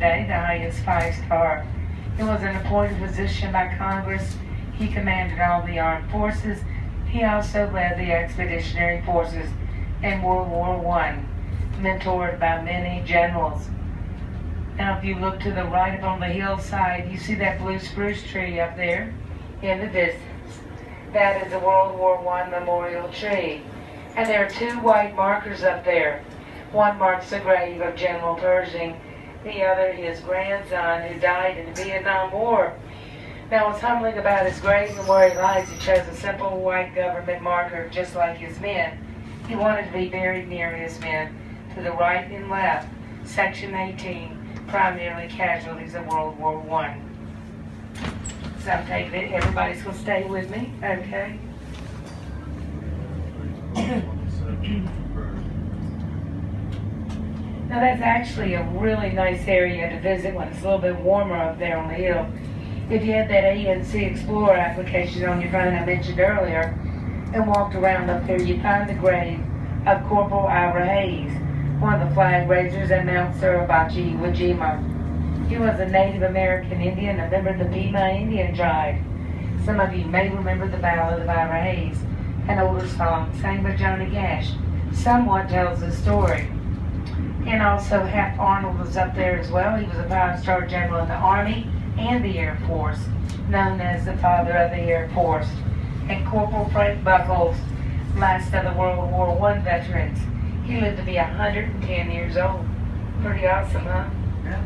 today, the highest 5-star. He was an appointed position by Congress. He commanded all the armed forces. He also led the expeditionary forces in World War I, mentored by many generals. Now, if you look to the right up on the hillside, you see that blue spruce tree up there in the distance. That is a World War I memorial tree. And there are 2 white markers up there. One marks the grave of General Pershing, the other his grandson who died in the Vietnam War. Now, what's humbling about his grave and where he lies, he chose a simple white government marker just like his men. He wanted to be buried near his men, to the right and left, Section 18, primarily casualties of World War I. So I'm taking it, everybody's going to stay with me, okay? Now that's actually a really nice area to visit when it's a little bit warmer up there on the hill. If you had that ANC Explorer application on your phone I mentioned earlier and walked around up there, you'd find the grave of Corporal Ira Hayes, one of the flag raisers at Mount Suribachi, Wajima. He was a Native American Indian, a member of the Pima Indian tribe. Some of you may remember the Ballad of Ira Hayes, an older song sang by Johnny Cash. Somewhat tells the story. And also Hap Arnold was up there as well. He was a 5-star general in the Army and the Air Force, known as the father of the Air Force. And Corporal Frank Buckles, last of the World War I veterans. He lived to be 110 years old. Pretty awesome, huh? Yeah.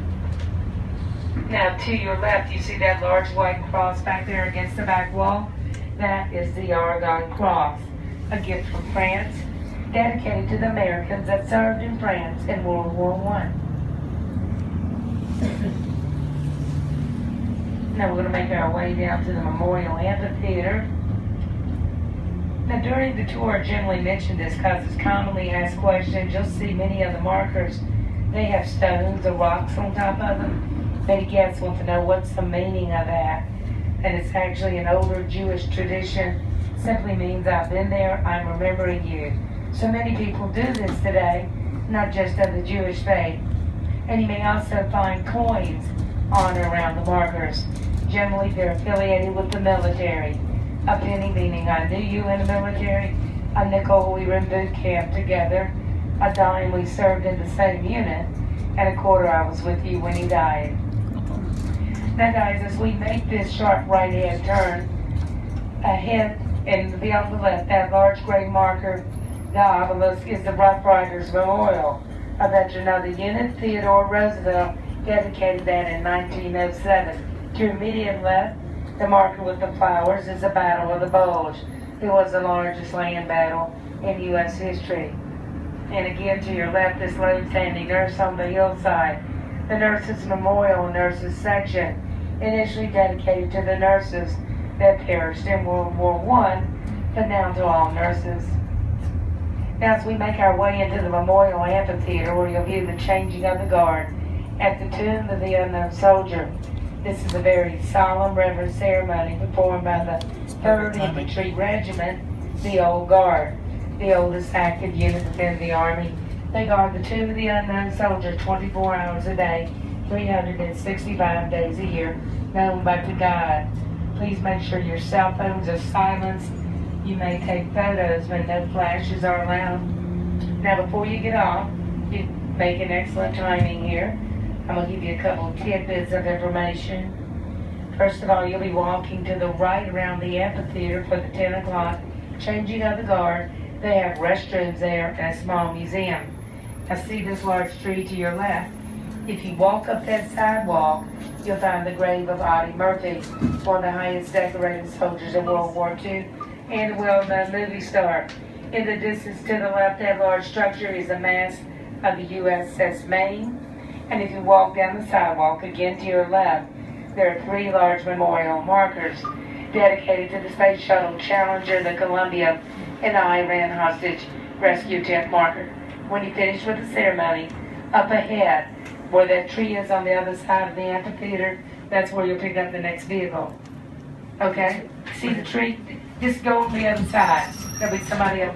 Now, to your left, you see that large white cross back there against the back wall? That is the Aragon Cross, a gift from France, dedicated to the Americans that served in France in World War I. Now we're going to make our way down to the Memorial Amphitheater. Now during the tour I generally mention this because it's commonly asked questions. You'll see many of the markers, they have stones or rocks on top of them. Many guests want to know what's the meaning of that. And it's actually an older Jewish tradition. Simply means I've been there, I'm remembering you. So many people do this today, not just of the Jewish faith. And you may also find coins on or around the markers. Generally, they're affiliated with the military. A penny meaning I knew you in the military. A nickel, we were in boot camp together. A dime, we served in the same unit. And a quarter, I was with you when he died. Now guys, as we make this sharp right-hand turn, ahead and beyond the left, that large gray marker, the obelisk, is the Rough Riders Memorial. A veteran of the unit, Theodore Roosevelt, dedicated that in 1907. To your immediate left, the marker with the flowers is the Battle of the Bulge. It was the largest land battle in U.S. history. And again, to your left, this lone-standing nurse on the hillside, the Nurses Memorial Nurses Section, initially dedicated to the nurses that perished in World War I, but now to all nurses. Now as we make our way into the Memorial Amphitheater, where you'll view the changing of the guard at the tomb of the unknown soldier. This is a very solemn, reverent ceremony performed by the 3rd Infantry Regiment, the Old Guard, the oldest active unit within the Army. They guard the tomb of the unknown soldier 24 hours a day, 365 days a year, known but to God. Please make sure your cell phones are silenced. You may take photos when no flashes are allowed. Now before you get off, you make an excellent timing here. I'm going to give you a couple of tidbits of information. First of all, you'll be walking to the right around the amphitheater for the 10 o'clock changing of the guard. They have restrooms there and a small museum. Now see this large tree to your left. If you walk up that sidewalk, you'll find the grave of Audie Murphy, one of the highest decorated soldiers of World War II and a well-known movie star. In the distance to the left, that large structure is the mast of the USS Maine. And if you walk down the sidewalk, again to your left, there are 3 large memorial markers dedicated to the Space Shuttle Challenger, the Columbia, and the Iran hostage rescue tent marker. When you finish with the ceremony, up ahead, where that tree is on the other side of the amphitheater, that's where you'll pick up the next vehicle. Okay? See the tree? Just go on the other side. There'll be somebody up